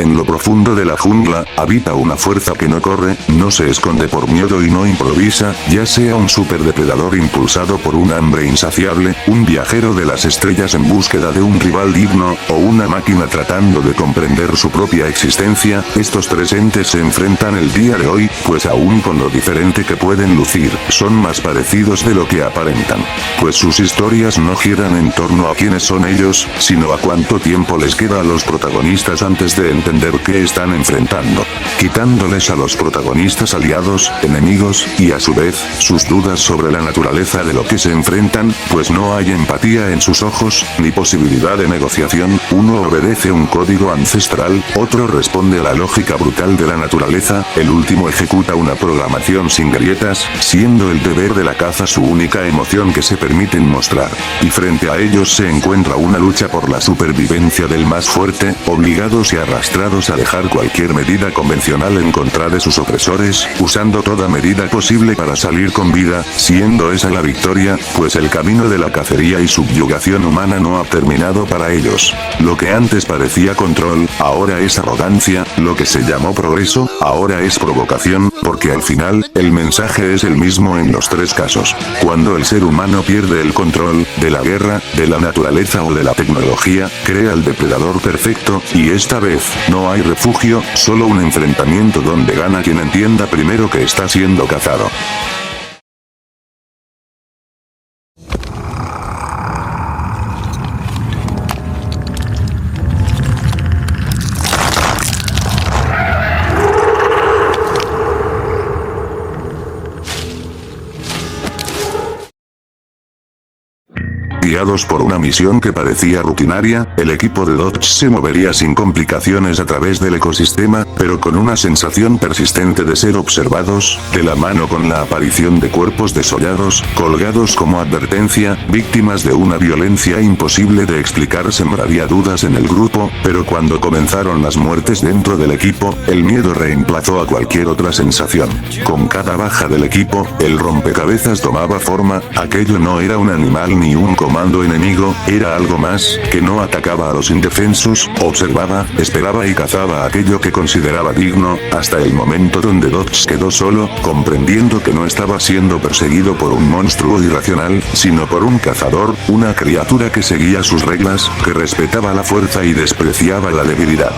En lo profundo de la jungla, habita una fuerza que no corre, no se esconde por miedo y no improvisa, ya sea un superdepredador impulsado por un hambre insaciable, un viajero de las estrellas en búsqueda de un rival digno, o una máquina tratando de comprender su propia existencia. Estos tres entes se enfrentan el día de hoy, pues aún con lo diferente que pueden lucir, son más parecidos de lo que aparentan. Pues sus historias no giran en torno a quiénes son ellos, sino a cuánto tiempo les queda a los protagonistas antes de entender qué están enfrentando, quitándoles a los protagonistas aliados, enemigos, y a su vez, sus dudas sobre la naturaleza de lo que se enfrentan, pues no hay empatía en sus ojos, ni posibilidad de negociación. Uno obedece un código ancestral, otro responde a la lógica brutal de la naturaleza, el último ejecuta una programación sin grietas, siendo el deber de la caza su única emoción que se permiten mostrar. Y frente a ellos se encuentra una lucha por la supervivencia del más fuerte, obligados y arrastrados a dejar cualquier medida convencional en contra de sus opresores, usando toda medida posible para salir con vida, siendo esa la victoria, pues el camino de la cacería y subyugación humana no ha terminado para ellos. Lo que antes parecía control, ahora es arrogancia, lo que se llamó progreso, ahora es provocación, porque al final, el mensaje es el mismo en los tres casos. Cuando el ser humano pierde el control, de la guerra, de la naturaleza o de la tecnología, crea el depredador perfecto, y esta vez, no hay refugio, solo un enfrentamiento donde gana quien entienda primero que está siendo cazado. Guiados por una misión que parecía rutinaria, el equipo de Dodge se movería sin complicaciones a través del ecosistema, pero con una sensación persistente de ser observados, de la mano con la aparición de cuerpos desollados, colgados como advertencia, víctimas de una violencia imposible de explicar. Sembraría dudas en el grupo, pero cuando comenzaron las muertes dentro del equipo, el miedo reemplazó a cualquier otra sensación. Con cada baja del equipo, el rompecabezas tomaba forma, aquello no era un animal ni un comando enemigo, era algo más, que no atacaba a los indefensos, observaba, esperaba y cazaba aquello que consideraba digno, hasta el momento donde Dodge quedó solo, comprendiendo que no estaba siendo perseguido por un monstruo irracional, sino por un cazador, una criatura que seguía sus reglas, que respetaba la fuerza y despreciaba la debilidad.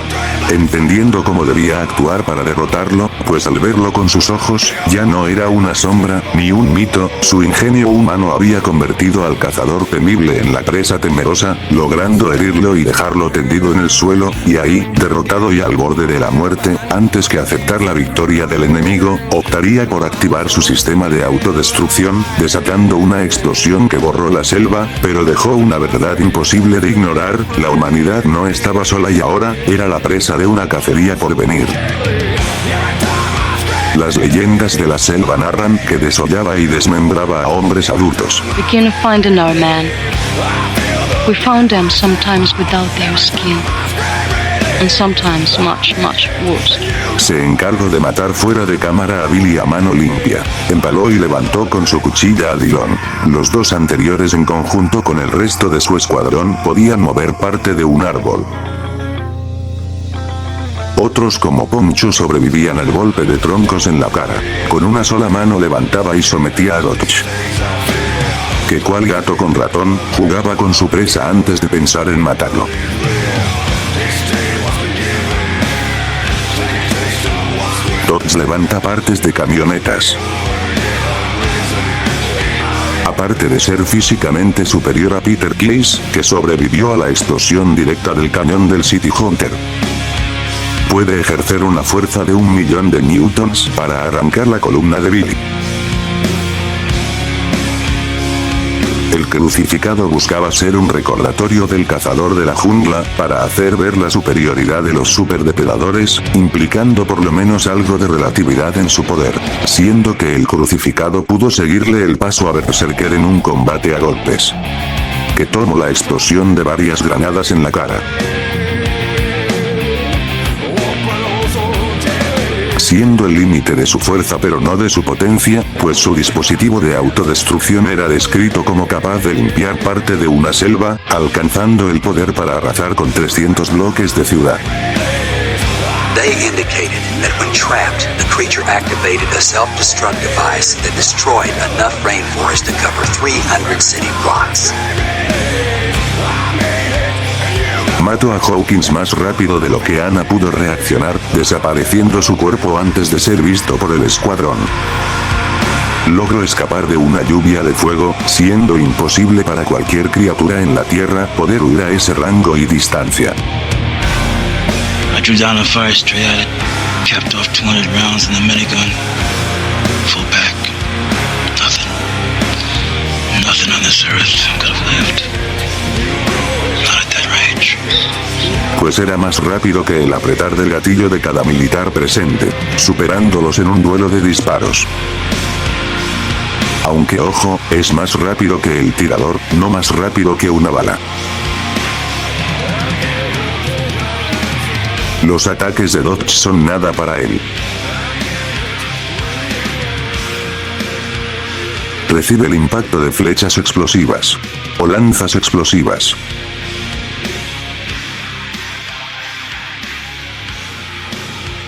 Entendiendo cómo debía actuar para derrotarlo, pues al verlo con sus ojos, ya no era una sombra, ni un mito, su ingenio humano había convertido al cazador temible en la presa temerosa, logrando herirlo y dejarlo tendido en el suelo, y ahí, derrotado y al borde de la muerte, antes que aceptar la victoria del enemigo, optaría por activar su sistema de autodestrucción, desatando una explosión que borró la selva, pero dejó una verdad imposible de ignorar: la humanidad no estaba sola y ahora, era la presa de una cacería por venir. Las leyendas de la selva narran que desollaba y desmembraba a hombres adultos. Begin finding our man. We found them sometimes without their skin, and sometimes much worse. Se encargó de matar fuera de cámara a Billy a mano limpia. Empaló y levantó con su cuchilla a Dillon. Los dos anteriores en conjunto con el resto de su escuadrón podían mover parte de un árbol. Otros como Poncho sobrevivían al golpe de troncos en la cara. Con una sola mano levantaba y sometía a Dodge, que cual gato con ratón, jugaba con su presa antes de pensar en matarlo. Dodge levanta partes de camionetas. Aparte de ser físicamente superior a Peter Case, que sobrevivió a la explosión directa del cañón del City Hunter, puede ejercer una fuerza de 1.000.000 de newtons para arrancar la columna de Billy. El crucificado buscaba ser un recordatorio del cazador de la jungla, para hacer ver la superioridad de los superdepredadores, implicando por lo menos algo de relatividad en su poder, siendo que el crucificado pudo seguirle el paso a Berserker en un combate a golpes, que tomó la explosión de varias granadas en la cara, siendo el límite de su fuerza pero no de su potencia, pues su dispositivo de autodestrucción era descrito como capaz de limpiar parte de una selva, alcanzando el poder para arrasar con 300 bloques de ciudad. They indicated that when trapped, the creature activated a self-destruct device that destroyed enough rainforest to cover 300 city blocks. Mató a Hawkins más rápido de lo que Ana pudo reaccionar, desapareciendo su cuerpo antes de ser visto por el escuadrón. Logró escapar de una lluvia de fuego, siendo imposible para cualquier criatura en la Tierra poder huir a ese rango y distancia. I drew down a fire straight at it, capped off 200 rounds in the minigun. Full back. Nothing. Nothing on this earth could have lived. Not at that range. Pues era más rápido que el apretar del gatillo de cada militar presente, superándolos en un duelo de disparos. Aunque ojo, es más rápido que el tirador, no más rápido que una bala. Los ataques de Dodge son nada para él. Recibe el impacto de flechas explosivas. O lanzas explosivas.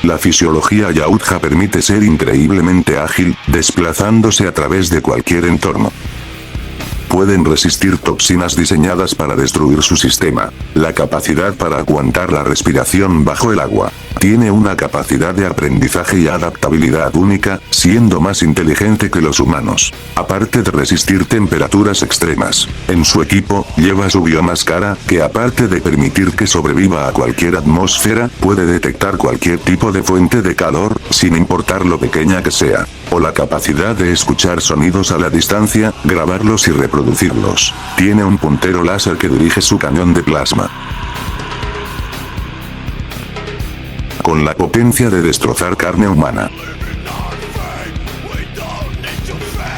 La fisiología Yautja permite ser increíblemente ágil, desplazándose a través de cualquier entorno. Pueden resistir toxinas diseñadas para destruir su sistema. La capacidad para aguantar la respiración bajo el agua. Tiene una capacidad de aprendizaje y adaptabilidad única, siendo más inteligente que los humanos. Aparte de resistir temperaturas extremas. En su equipo, lleva su biomáscara, que aparte de permitir que sobreviva a cualquier atmósfera, puede detectar cualquier tipo de fuente de calor, sin importar lo pequeña que sea. O la capacidad de escuchar sonidos a la distancia, grabarlos y reproducirlos. Tiene un puntero láser que dirige su cañón de plasma. Con la potencia de destrozar carne humana.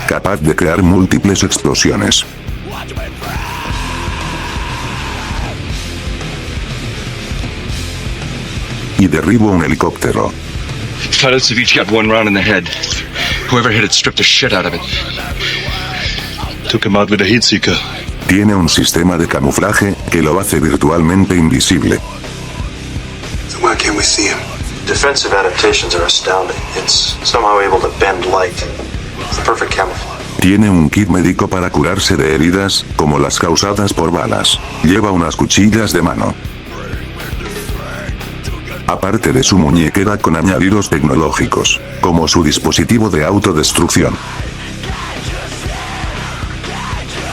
Capaz de crear múltiples explosiones. Y derribo un helicóptero. Pilots have each got one round in the head. Whoever hit it stripped the shit out of it. Took him out with a heat seeker. Tiene un sistema de camuflaje que lo hace virtualmente invisible. So why can't we see him? Defensive adaptations are astounding. It's somehow able to bend light. It's the perfect camouflage. Tiene un kit médico para curarse de heridas, como las causadas por balas. Lleva unas cuchillas de mano. Aparte de su muñequera con añadidos tecnológicos, como su dispositivo de autodestrucción.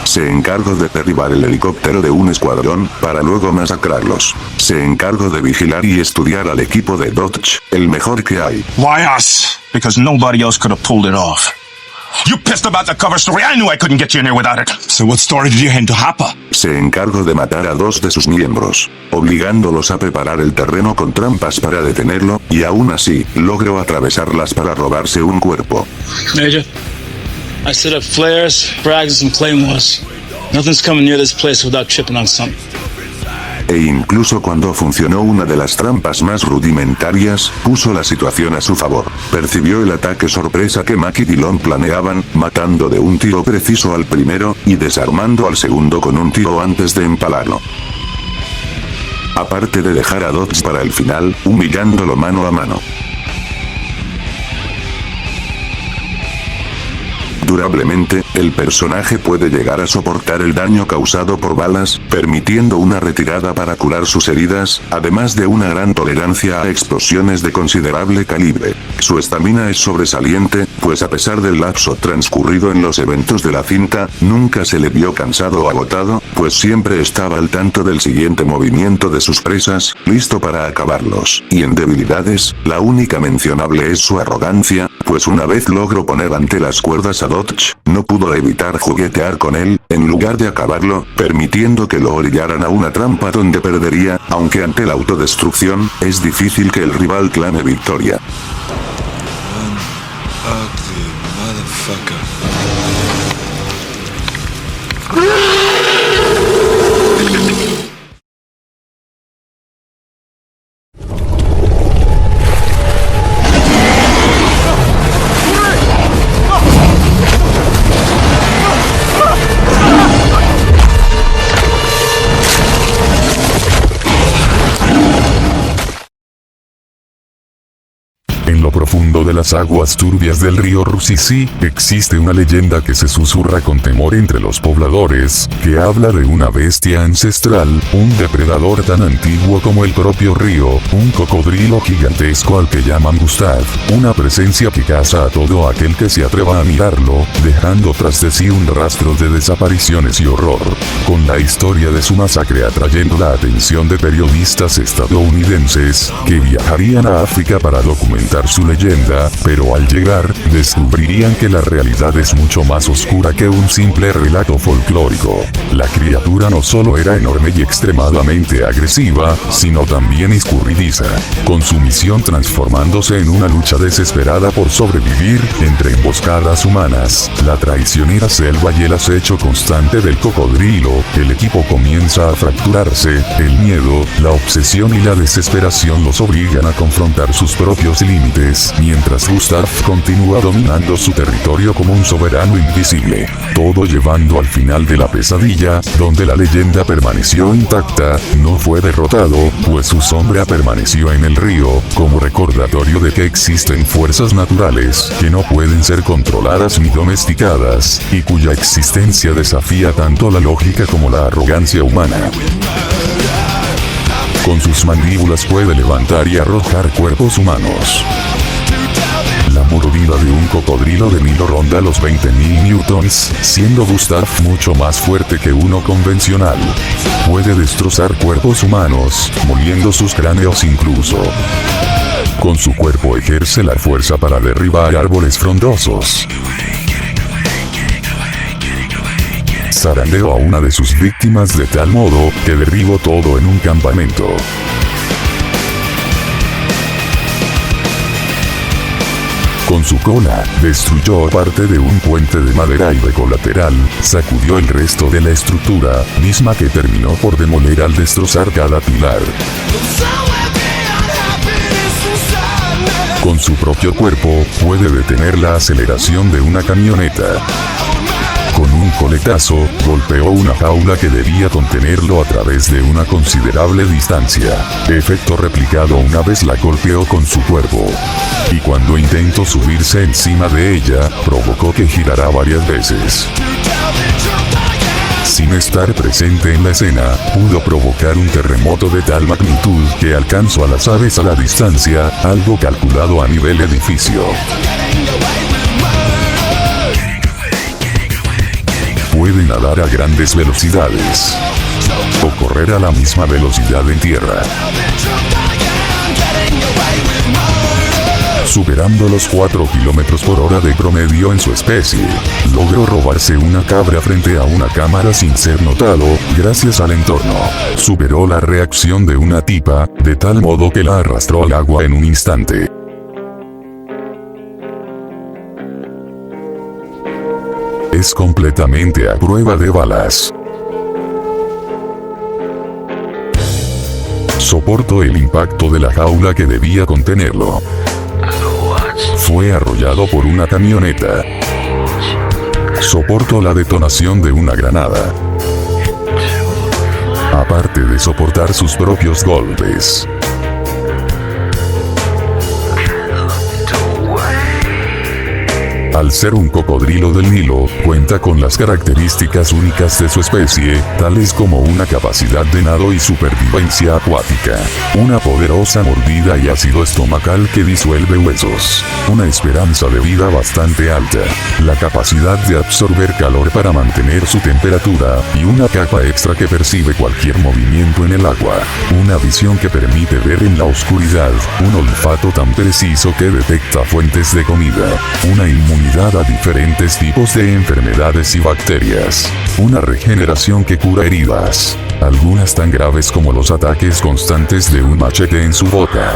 Se encargó de derribar el helicóptero de un escuadrón, para luego masacrarlos. Se encargó de vigilar y estudiar al equipo de Dodge, el mejor que hay. Why us? Because nobody else could have pulled it off. You pissed about the cover story. I knew I couldn't get you in there without it. So what story did you hand to Hapa? Se encargó de matar a 2 de sus miembros, obligándolos a preparar el terreno con trampas para detenerlo, y aún así, logró atravesarlas para robarse un cuerpo. Major, I set up flares, frags, and claymores. Nothing's coming near this place without tripping on something. E incluso cuando funcionó una de las trampas más rudimentarias, puso la situación a su favor. Percibió el ataque sorpresa que Mac y Dillon planeaban, matando de un tiro preciso al primero, y desarmando al segundo con un tiro antes de empalarlo. Aparte de dejar a Dodge para el final, humillándolo mano a mano. Durablemente, el personaje puede llegar a soportar el daño causado por balas, permitiendo una retirada para curar sus heridas, además de una gran tolerancia a explosiones de considerable calibre. Su estamina es sobresaliente, pues a pesar del lapso transcurrido en los eventos de la cinta, nunca se le vio cansado o agotado, pues siempre estaba al tanto del siguiente movimiento de sus presas, listo para acabarlos. Y en debilidades, la única mencionable es su arrogancia, pues una vez logró poner ante las cuerdas a Dodge, no pudo evitar juguetear con él, en lugar de acabarlo, permitiendo que lo orillaran a una trampa donde perdería, aunque ante la autodestrucción, es difícil que el rival clame victoria. Ugly motherfucker. En lo profundo de las aguas turbias del río Rusizi, existe una leyenda que se susurra con temor entre los pobladores, que habla de una bestia ancestral, un depredador tan antiguo como el propio río, un cocodrilo gigantesco al que llaman Gustav, una presencia que caza a todo aquel que se atreva a mirarlo, dejando tras de sí un rastro de desapariciones y horror, con la historia de su masacre atrayendo la atención de periodistas estadounidenses, que viajarían a África para documentar su leyenda, pero al llegar, descubrirían que la realidad es mucho más oscura que un simple relato folclórico. La criatura no solo era enorme y extremadamente agresiva, sino también escurridiza, con su misión transformándose en una lucha desesperada por sobrevivir, entre emboscadas humanas, la traicionera selva y el acecho constante del cocodrilo. El equipo comienza a fracturarse, el miedo, la obsesión y la desesperación los obligan a confrontar sus propios límites, mientras Gustav continúa dominando su territorio como un soberano invisible, todo llevando al final de la pesadilla, donde la leyenda permaneció intacta, no fue derrotado, pues su sombra permaneció en el río, como recordatorio de que existen fuerzas naturales, que no pueden ser controladas ni domesticadas, y cuya existencia desafía tanto la lógica como la arrogancia humana. Con sus mandíbulas puede levantar y arrojar cuerpos humanos. La mordida de un cocodrilo de Nilo ronda los 20.000 newtons, siendo Gustav mucho más fuerte que uno convencional. Puede destrozar cuerpos humanos, moliendo sus cráneos incluso. Con su cuerpo ejerce la fuerza para derribar árboles frondosos. Zarandeó a una de sus víctimas de tal modo, que derribó todo en un campamento. Con su cola, destruyó parte de un puente de madera y de colateral, sacudió el resto de la estructura, misma que terminó por demoler al destrozar cada pilar. Con su propio cuerpo, puede detener la aceleración de una camioneta. Con un coletazo, golpeó una jaula que debía contenerlo a través de una considerable distancia, efecto replicado una vez la golpeó con su cuerpo. Y cuando intentó subirse encima de ella, provocó que girara varias veces. Sin estar presente en la escena, pudo provocar un terremoto de tal magnitud que alcanzó a las aves a la distancia, algo calculado a nivel edificio. Puede nadar a grandes velocidades o correr a la misma velocidad en tierra, superando los 4 km/h de promedio en su especie. Logró robarse una cabra frente a una cámara sin ser notado, gracias al entorno. Superó la reacción de una tipa, de tal modo que la arrastró al agua en un instante. Es completamente a prueba de balas. Soportó el impacto de la jaula que debía contenerlo. Fue arrollado por una camioneta. Soportó la detonación de una granada. Aparte de soportar sus propios golpes. Al ser un cocodrilo del Nilo, cuenta con las características únicas de su especie, tales como una capacidad de nado y supervivencia acuática, una poderosa mordida y ácido estomacal que disuelve huesos, una esperanza de vida bastante alta, la capacidad de absorber calor para mantener su temperatura, y una capa extra que percibe cualquier movimiento en el agua, una visión que permite ver en la oscuridad, un olfato tan preciso que detecta fuentes de comida, una inmunidad a diferentes tipos de enfermedades y bacterias, una regeneración que cura heridas, algunas tan graves como los ataques constantes de un machete en su boca.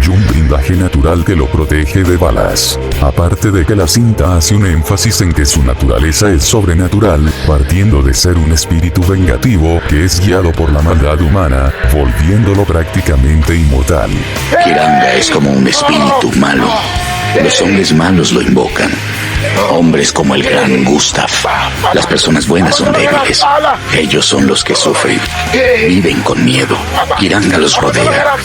Y un blindaje natural que lo protege de balas. Aparte de que la cinta hace un énfasis en que su naturaleza es sobrenatural, partiendo de ser un espíritu vengativo que es guiado por la maldad humana, volviéndolo prácticamente inmortal. Kiranga es como un espíritu malo. Los hombres malos lo invocan. Hombres como el gran Gustav. Las personas buenas son débiles. Ellos son los que sufren. Viven con miedo. Kiranga los rodea.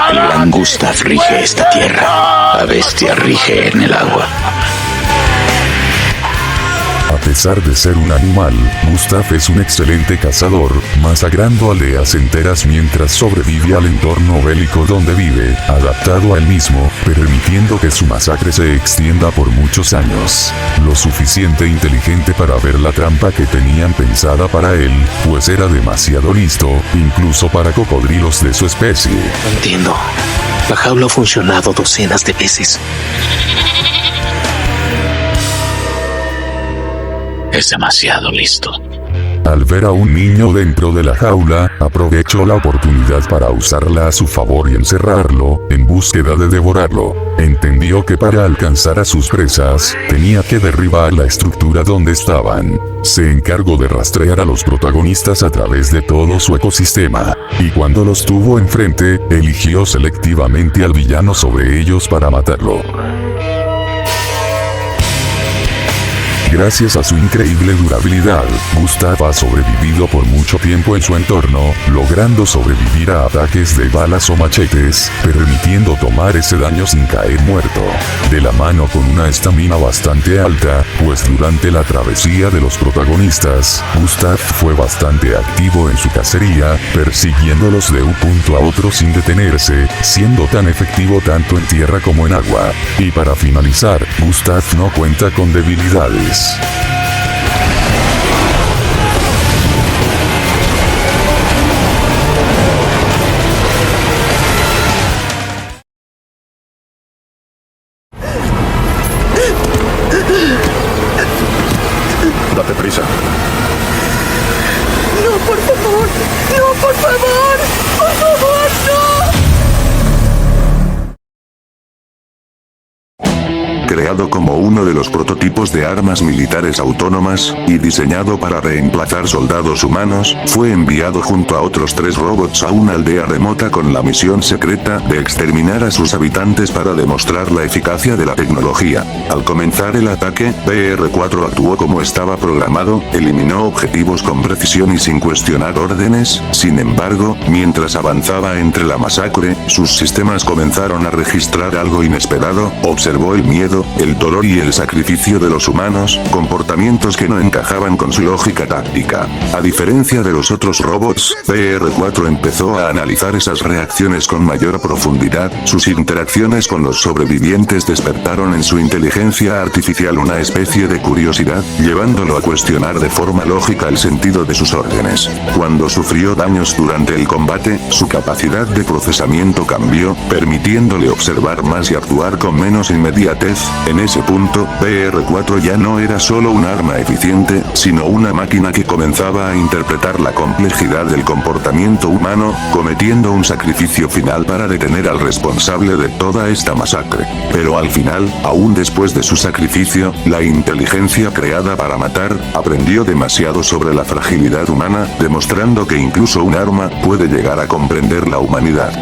El gran Gustav rige esta tierra. La bestia rige en el agua. A pesar de ser un animal, Gustav es un excelente cazador, masacrando aldeas enteras mientras sobrevive al entorno bélico donde vive, adaptado a él mismo, permitiendo que su masacre se extienda por muchos años. Lo suficiente inteligente para ver la trampa que tenían pensada para él, pues era demasiado listo, incluso para cocodrilos de su especie. No entiendo. La jaula ha funcionado docenas de veces. Es demasiado listo. Al ver a un niño dentro de la jaula, aprovechó la oportunidad para usarla a su favor y encerrarlo, en búsqueda de devorarlo. Entendió que para alcanzar a sus presas, tenía que derribar la estructura donde estaban. Se encargó de rastrear a los protagonistas a través de todo su ecosistema, y cuando los tuvo enfrente, eligió selectivamente al villano sobre ellos para matarlo. Gracias a su increíble durabilidad, Gustav ha sobrevivido por mucho tiempo en su entorno, logrando sobrevivir a ataques de balas o machetes, permitiendo tomar ese daño sin caer muerto. De la mano con una estamina bastante alta, pues durante la travesía de los protagonistas, Gustav fue bastante activo en su cacería, persiguiéndolos de un punto a otro sin detenerse, siendo tan efectivo tanto en tierra como en agua. Y para finalizar, Gustav no cuenta con debilidades. Date prisa. No, por favor. No, por favor. Por favor, no. Creado como uno de los prototipos de armas militares autónomas, y diseñado para reemplazar soldados humanos, fue enviado junto a otros 3 robots a una aldea remota con la misión secreta de exterminar a sus habitantes para demostrar la eficacia de la tecnología. Al comenzar el ataque, PR-4 actuó como estaba programado, eliminó objetivos con precisión y sin cuestionar órdenes. Sin embargo, mientras avanzaba entre la masacre, sus sistemas comenzaron a registrar algo inesperado. Observó el miedo, el dolor y el sacrificio de los humanos, comportamientos que no encajaban con su lógica táctica. A diferencia de los otros robots, PR-4 empezó a analizar esas reacciones con mayor profundidad. Sus interacciones con los sobrevivientes despertaron en su inteligencia artificial una especie de curiosidad, llevándolo a cuestionar de forma lógica el sentido de sus órdenes. Cuando sufrió daños durante el combate, su capacidad de procesamiento cambió, permitiéndole observar más y actuar con menos inmediatez. En ese punto, PR-4 ya no era solo un arma eficiente, sino una máquina que comenzaba a interpretar la complejidad del comportamiento humano, cometiendo un sacrificio final para detener al responsable de toda esta masacre. Pero al final, aún después de su sacrificio, la inteligencia creada para matar, aprendió demasiado sobre la fragilidad humana, demostrando que incluso un arma puede llegar a comprender la humanidad.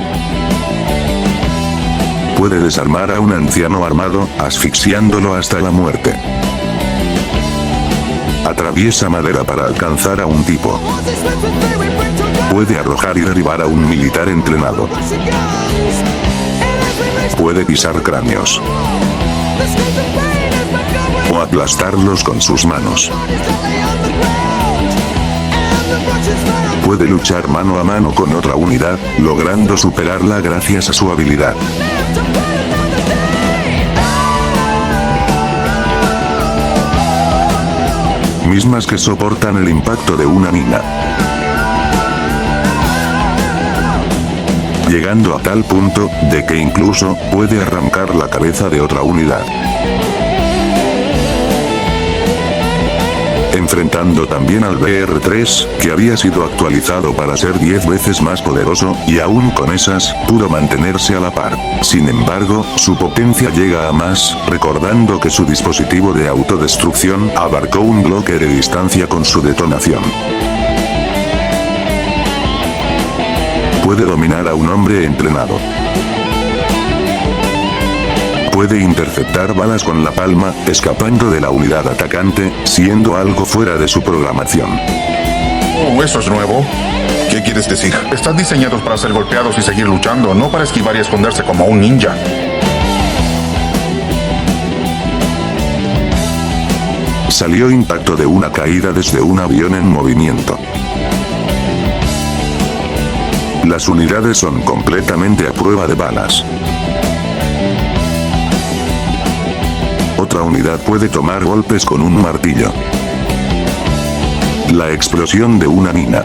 Puede desarmar a un anciano armado, asfixiándolo hasta la muerte. Atraviesa madera para alcanzar a un tipo. Puede arrojar y derribar a un militar entrenado. Puede pisar cráneos. O aplastarlos con sus manos. Puede luchar mano a mano con otra unidad, logrando superarla gracias a su habilidad. Mismas que soportan el impacto de una mina. Llegando a tal punto, de que incluso, puede arrancar la cabeza de otra unidad. Enfrentando también al BR-3, que había sido actualizado para ser 10 veces más poderoso, y aún con esas, pudo mantenerse a la par. Sin embargo, su potencia llega a más, recordando que su dispositivo de autodestrucción abarcó un bloque de distancia con su detonación. Puede dominar a un hombre entrenado. puede interceptar balas con la palma, escapando de la unidad atacante, siendo algo fuera de su programación. Oh, eso es nuevo. ¿Qué quieres decir? Están diseñados para ser golpeados y seguir luchando, no para esquivar y esconderse como un ninja. Salió impacto de una caída desde un avión en movimiento. Las unidades son completamente a prueba de balas. Otra unidad puede tomar golpes con un martillo. La explosión de una mina.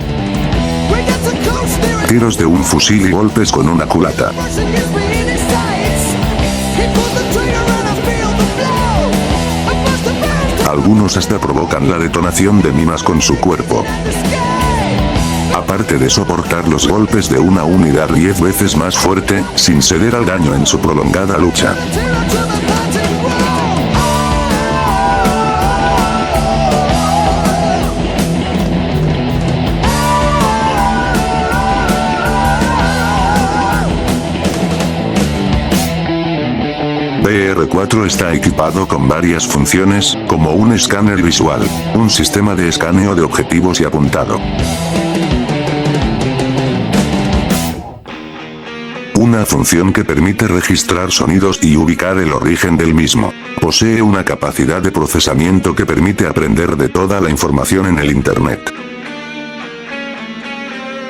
Tiros de un fusil y golpes con una culata. Algunos hasta provocan la detonación de minas con su cuerpo. Aparte de soportar los golpes de una unidad 10 veces más fuerte, sin ceder al daño en su prolongada lucha. BR-4 está equipado con varias funciones, como un escáner visual, un sistema de escaneo de objetivos y apuntado. Una función que permite registrar sonidos y ubicar el origen del mismo. Posee una capacidad de procesamiento que permite aprender de toda la información en el Internet.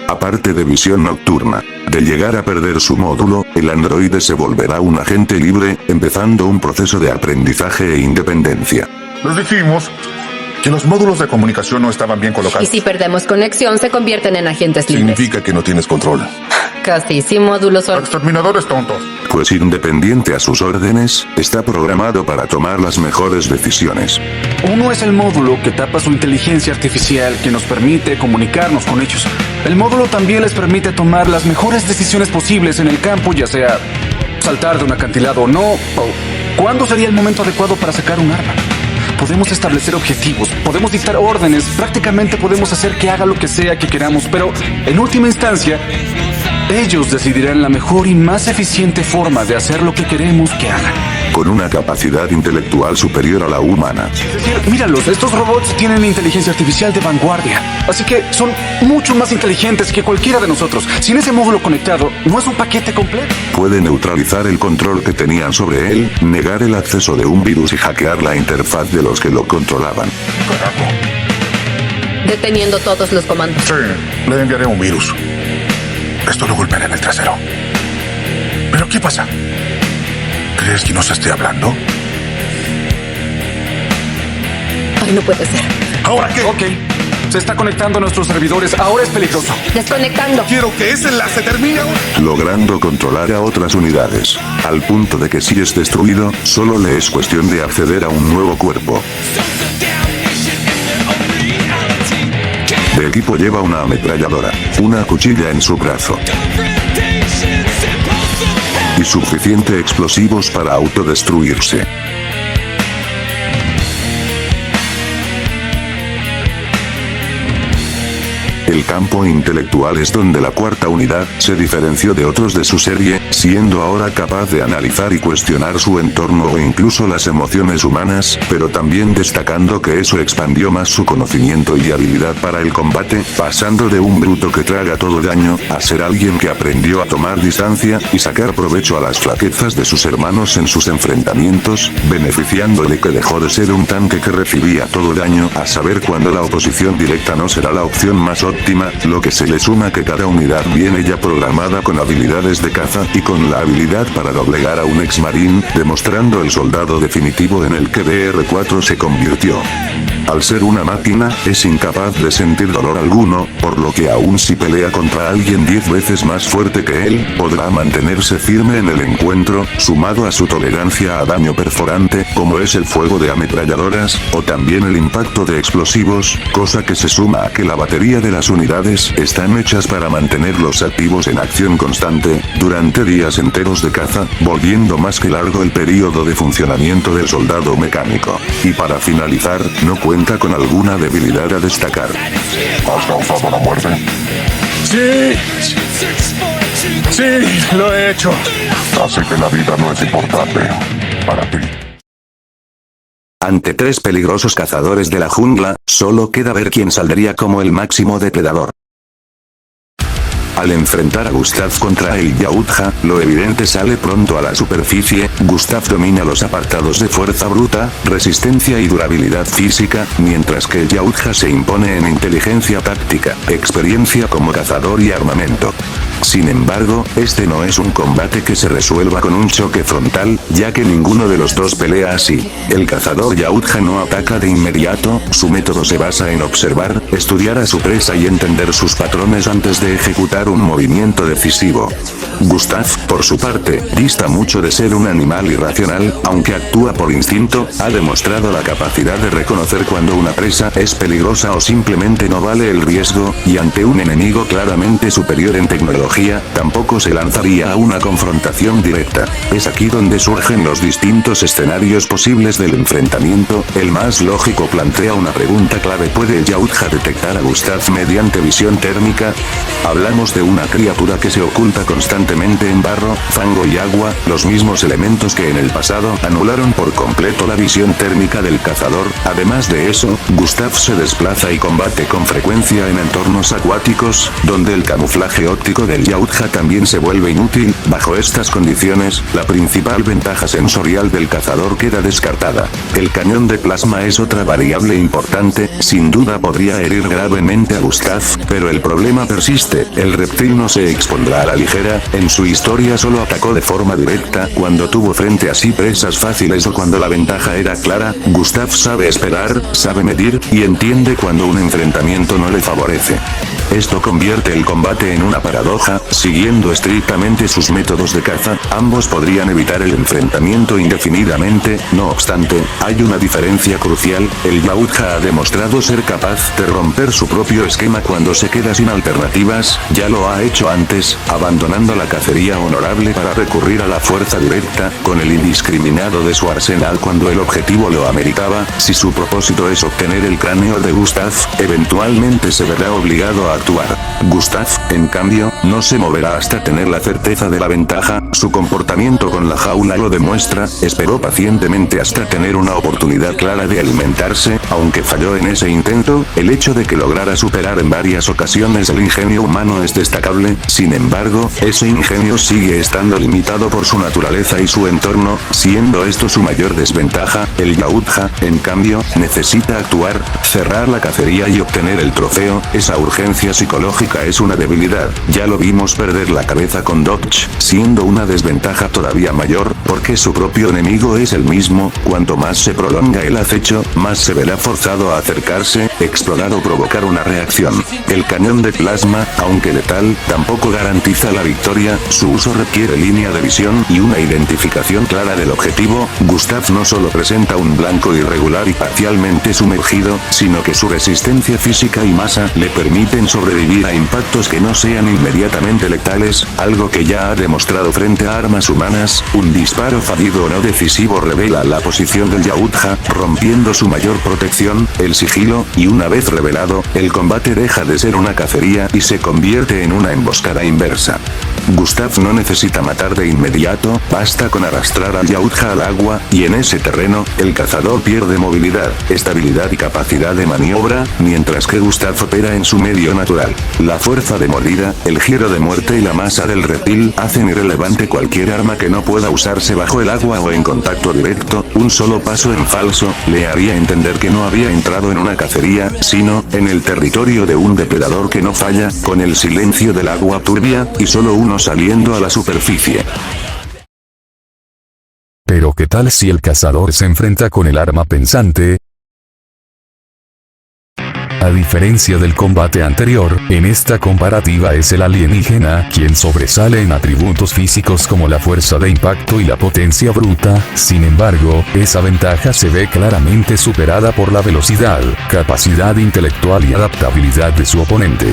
Aparte de visión nocturna. De llegar a perder su módulo, el androide se volverá un agente libre, empezando un proceso de aprendizaje e independencia. Les dijimos que los módulos de comunicación no estaban bien colocados. Y si perdemos conexión, se convierten en agentes libres. Significa que no tienes control. Casi, sin módulos son... Exterminadores tontos. Pues independiente a sus órdenes, está programado para tomar las mejores decisiones. Uno es el módulo que tapa su inteligencia artificial que nos permite comunicarnos con ellos. El módulo también les permite tomar las mejores decisiones posibles en el campo, ya sea saltar de un acantilado o no, o cuándo sería el momento adecuado para sacar un arma. Podemos establecer objetivos, podemos dictar órdenes, prácticamente podemos hacer que haga lo que sea que queramos, pero en última instancia, ellos decidirán la mejor y más eficiente forma de hacer lo que queremos que hagan. Con una capacidad intelectual superior a la humana. Es decir, míralos, estos robots tienen inteligencia artificial de vanguardia, así que son mucho más inteligentes que cualquiera de nosotros. Sin ese módulo conectado, no es un paquete completo. Puede neutralizar el control que tenían sobre él, negar el acceso de un virus y hackear la interfaz de los que lo controlaban. Deteniendo todos los comandos. Sí, le enviaré un virus. Esto lo golpeará en el trasero. ¿Pero qué pasa? ¿Crees que no se esté hablando? Ay, no puede ser. ¿Ahora qué? Ok. Se está conectando a nuestros servidores. Ahora es peligroso. Desconectando. Quiero que ese enlace termine. Logrando controlar a otras unidades. Al punto de que si es destruido, solo le es cuestión de acceder a un nuevo cuerpo. De equipo lleva una ametralladora, una cuchilla en su brazo y suficiente explosivos para autodestruirse. El campo intelectual es donde la cuarta unidad se diferenció de otros de su serie, siendo ahora capaz de analizar y cuestionar su entorno o incluso las emociones humanas, pero también destacando que eso expandió más su conocimiento y habilidad para el combate, pasando de un bruto que traga todo daño, a ser alguien que aprendió a tomar distancia y sacar provecho a las flaquezas de sus hermanos en sus enfrentamientos, beneficiándole que dejó de ser un tanque que recibía todo daño, a saber cuando la oposición directa no será la opción más óptima, lo que se le suma que cada unidad viene ya programada con habilidades de caza y con la habilidad para doblegar a un ex-marín, demostrando el soldado definitivo en el que BR-4 se convirtió. Al ser una máquina, es incapaz de sentir dolor alguno, por lo que aun si pelea contra alguien 10 veces más fuerte que él, podrá mantenerse firme en el encuentro, sumado a su tolerancia a daño perforante, como es el fuego de ametralladoras, o también el impacto de explosivos, cosa que se suma a que la batería de las unidades están hechas para mantenerlos activos en acción constante, durante días enteros de caza, volviendo más que largo el periodo de funcionamiento del soldado mecánico. Y para finalizar, no cuenta con alguna debilidad a destacar. ¿Has causado la muerte? Sí. Sí, lo he hecho. Así que la vida no es importante. para ti. Ante 3 peligrosos cazadores de la jungla, solo queda ver quién saldría como el máximo depredador. Al enfrentar a Gustav contra el Yautja, lo evidente sale pronto a la superficie. Gustav domina los apartados de fuerza bruta, resistencia y durabilidad física, mientras que el Yautja se impone en inteligencia táctica, experiencia como cazador y armamento. Sin embargo, este no es un combate que se resuelva con un choque frontal, ya que ninguno de los dos pelea así. El cazador Yautja no ataca de inmediato, su método se basa en observar, estudiar a su presa y entender sus patrones antes de ejecutar un movimiento decisivo. Gustav, por su parte, dista mucho de ser un animal irracional, aunque actúa por instinto, ha demostrado la capacidad de reconocer cuando una presa es peligrosa o simplemente no vale el riesgo, y ante un enemigo claramente superior en tecnología, tampoco se lanzaría a una confrontación directa. Es aquí donde surgen los distintos escenarios posibles del enfrentamiento. El más lógico plantea una pregunta clave: ¿puede el Yautja detectar a Gustav mediante visión térmica? Hablamos de una criatura que se oculta constantemente en barro, fango y agua, los mismos elementos que en el pasado anularon por completo la visión térmica del cazador. Además de eso, Gustav se desplaza y combate con frecuencia en entornos acuáticos, donde el camuflaje óptico del Yautja también se vuelve inútil. Bajo estas condiciones, la principal ventaja sensorial del cazador queda descartada. El cañón de plasma es otra variable importante, sin duda podría herir gravemente a Gustav, pero el problema persiste. El reptil no se expondrá a la ligera, en su historia solo atacó de forma directa cuando tuvo frente a sí presas fáciles o cuando la ventaja era clara. Gustav sabe esperar, sabe medir, y entiende cuando un enfrentamiento no le favorece. Esto convierte el combate en una paradoja. Siguiendo estrictamente sus métodos de caza, ambos podrían evitar el enfrentamiento indefinidamente. No obstante, hay una diferencia crucial: el Yautja ha demostrado ser capaz de romper su propio esquema cuando se queda sin alternativas. Ya lo ha hecho antes, abandonando la cacería honorable para recurrir a la fuerza directa, con el indiscriminado de su arsenal cuando el objetivo lo ameritaba. Si su propósito es obtener el cráneo de Gustav, eventualmente se verá obligado a actuar. Gustav, en cambio, no se moverá hasta tener la certeza de la ventaja. Su comportamiento con la jaula lo demuestra. Esperó pacientemente hasta tener una oportunidad clara de alimentarse, aunque falló en ese intento. El hecho de que lograra superar en varias ocasiones el ingenio humano es destacable. Sin embargo, ese ingenio sigue estando limitado por su naturaleza y su entorno, siendo esto su mayor desventaja. El Yautja, en cambio, necesita actuar, cerrar la cacería y obtener el trofeo. Esa urgencia psicológica es una debilidad. Ya lo vimos perder la cabeza con Dodge, siendo una desventaja todavía mayor, porque su propio enemigo es el mismo. Cuanto más se prolonga el acecho, más se verá forzado a acercarse, explorar o provocar una reacción. El cañón de plasma, aunque letal, tampoco garantiza la victoria. Su uso requiere línea de visión y una identificación clara del objetivo. Gustav no solo presenta un blanco irregular y parcialmente sumergido, sino que su resistencia física y masa le permiten sobrevivir a impactos que no sean inmediatamente letales, algo que ya ha demostrado frente a armas humanas. Un disparo fallido o no decisivo revela la posición del Yautja, rompiendo su mayor protección, el sigilo, y una vez revelado, el combate deja de ser una cacería y se convierte en una emboscada inversa. Gustav no necesita matar de inmediato, basta con arrastrar al Yautja al agua, y en ese terreno, el cazador pierde movilidad, estabilidad y capacidad de maniobra, mientras que Gustav opera en su medio natural. La fuerza de mordida, el giro de muerte y la masa del reptil hacen irrelevante cualquier arma que no pueda usarse bajo el agua o en contacto directo. Un solo paso en falso le haría entender que no había entrado en una cacería, sino en el territorio de un depredador que no falla, con el silencio del agua turbia, y solo uno saliendo a la superficie. Pero ¿qué tal si el cazador se enfrenta con el arma pensante? A diferencia del combate anterior, en esta comparativa es el alienígena quien sobresale en atributos físicos como la fuerza de impacto y la potencia bruta. Sin embargo, esa ventaja se ve claramente superada por la velocidad, capacidad intelectual y adaptabilidad de su oponente.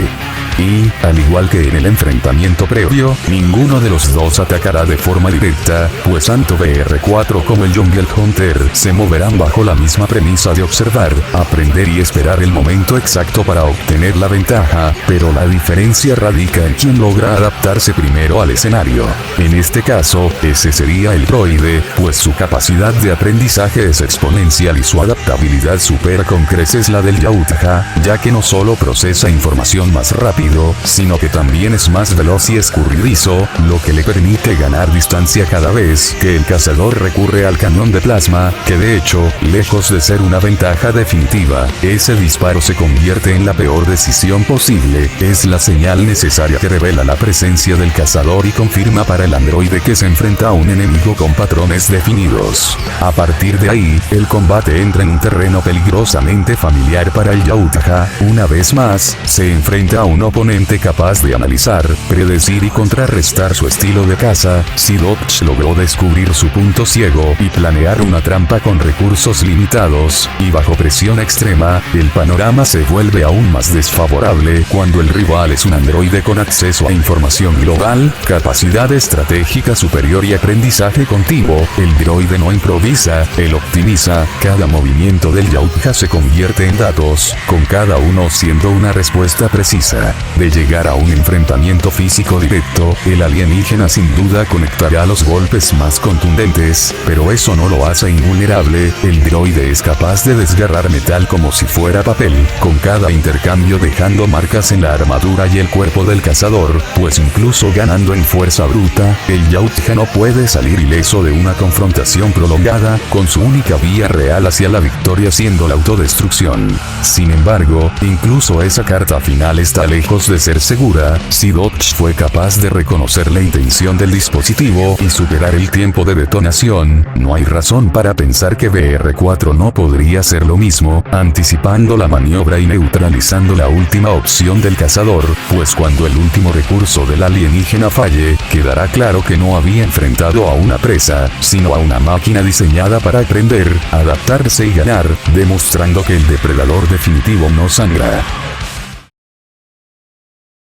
Y, al igual que en el enfrentamiento previo, ninguno de los dos atacará de forma directa, pues tanto BR4 como el Jungle Hunter se moverán bajo la misma premisa de observar, aprender y esperar el momento exacto para obtener la ventaja, pero la diferencia radica en quién logra adaptarse primero al escenario. En este caso, ese sería el droide, pues su capacidad de aprendizaje es exponencial y su adaptabilidad supera con creces la del Yautja, ya que no solo procesa información más rápido, sino que también es más veloz y escurridizo, lo que le permite ganar distancia cada vez que el cazador recurre al cañón de plasma, que de hecho, lejos de ser una ventaja definitiva, ese disparo se convierte en la peor decisión posible, es la señal necesaria que revela la presencia del cazador y confirma para el androide que se enfrenta a un enemigo con patrones definidos. A partir de ahí, el combate entra en un terreno peligrosamente familiar para el Yautja. Una vez más, se enfrenta a un oponente capaz de analizar, predecir y contrarrestar su estilo de caza. Si Dodge logró descubrir su punto ciego y planear una trampa con recursos limitados, y bajo presión extrema, el panorama se vuelve aún más desfavorable cuando el rival es un androide con acceso a información global, capacidad estratégica superior y aprendizaje continuo. El droide no improvisa, él optimiza, cada movimiento del Yautja se convierte en datos, con cada uno siendo una respuesta precisa. De llegar a un enfrentamiento físico directo, el alienígena sin duda conectará los golpes más contundentes, pero eso no lo hace invulnerable. El droide es capaz de desgarrar metal como si fuera papel, con cada intercambio dejando marcas en la armadura y el cuerpo del cazador, pues incluso ganando en fuerza bruta, el Yautja no puede salir ileso de una confrontación prolongada, con su única vía real hacia la victoria siendo la autodestrucción. Sin embargo, incluso esa carta final está lejos de ser segura. Si Dodge fue capaz de reconocer la intención del dispositivo y superar el tiempo de detonación, no hay razón para pensar que BR-4 no podría hacer lo mismo, anticipando la maniobra y neutralizando la última opción del cazador, pues cuando el último recurso del alienígena falle, quedará claro que no había enfrentado a una presa, sino a una máquina diseñada para aprender, adaptarse y ganar, demostrando que el depredador definitivo no sangra.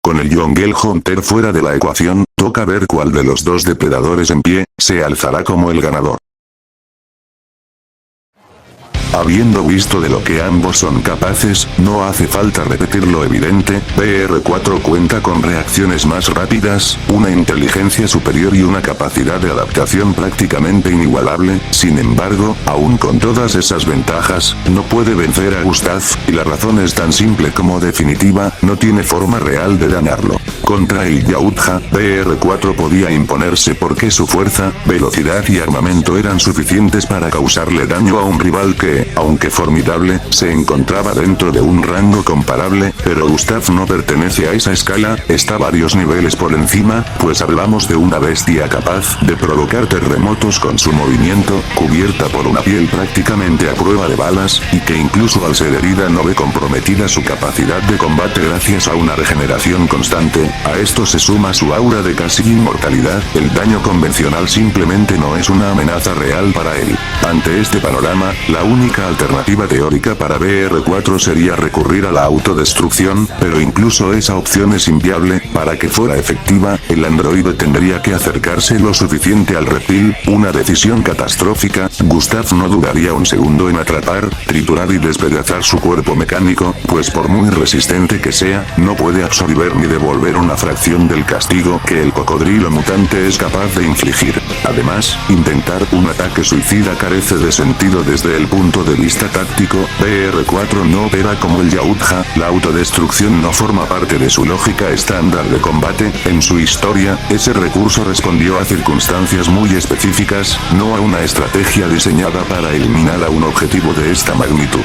Con el Jungle Hunter fuera de la ecuación, toca ver cuál de los dos depredadores en pie se alzará como el ganador. Habiendo visto de lo que ambos son capaces, no hace falta repetir lo evidente, BR-4 cuenta con reacciones más rápidas, una inteligencia superior y una capacidad de adaptación prácticamente inigualable. Sin embargo, aún con todas esas ventajas, no puede vencer a Gustav, y la razón es tan simple como definitiva, no tiene forma real de ganarlo. Contra el Yautja, BR-4 podía imponerse porque su fuerza, velocidad y armamento eran suficientes para causarle daño a un rival que, aunque formidable, se encontraba dentro de un rango comparable, pero Gustav no pertenece a esa escala, está varios niveles por encima, pues hablamos de una bestia capaz de provocar terremotos con su movimiento, cubierta por una piel prácticamente a prueba de balas, y que incluso al ser herida no ve comprometida su capacidad de combate gracias a una regeneración constante. A esto se suma su aura de casi inmortalidad, el daño convencional simplemente no es una amenaza real para él. Ante este panorama, la única alternativa teórica para BR-4 sería recurrir a la autodestrucción, pero incluso esa opción es inviable. Para que fuera efectiva, el androide tendría que acercarse lo suficiente al reptil, una decisión catastrófica. Gustav no dudaría un segundo en atrapar, triturar y despedazar su cuerpo mecánico, pues por muy resistente que sea, no puede absorber ni devolver una fracción del castigo que el cocodrilo mutante es capaz de infligir. Además, intentar un ataque suicida carece de sentido desde el punto de vista táctico. BR-4 no opera como el Yautja, la autodestrucción no forma parte de su lógica estándar de combate. En su historia, ese recurso respondió a circunstancias muy específicas, no a una estrategia diseñada para eliminar a un objetivo de esta magnitud.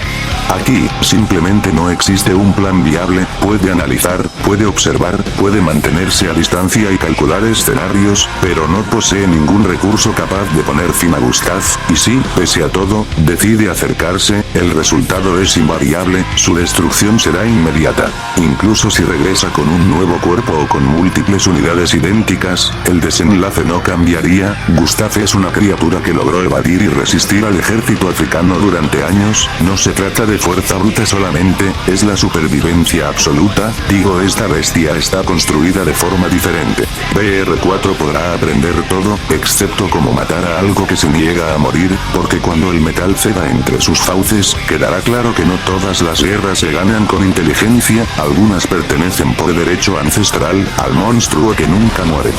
Aquí, simplemente no existe un plan viable, puede analizar, puede observar, puede mantenerse a distancia y calcular escenarios, pero no posee ningún recurso capaz de poner fin a Gustav, y si, pese a todo, decide acercarse, el resultado es invariable, su destrucción será inmediata. Incluso si regresa con un nuevo cuerpo o con múltiples unidades idénticas, el desenlace no cambiaría. Gustav es una criatura que logró evadir y resistir al ejército africano durante años, no se trata de fuerza bruta solamente, es la supervivencia absoluta. Digo, esta bestia está construida de forma diferente. BR-4 podrá aprender todo, excepto cómo matar a algo que se niega a morir, porque cuando el metal ceda entre entre sus fauces, quedará claro que no todas las guerras se ganan con inteligencia, algunas pertenecen por derecho ancestral al monstruo que nunca muere.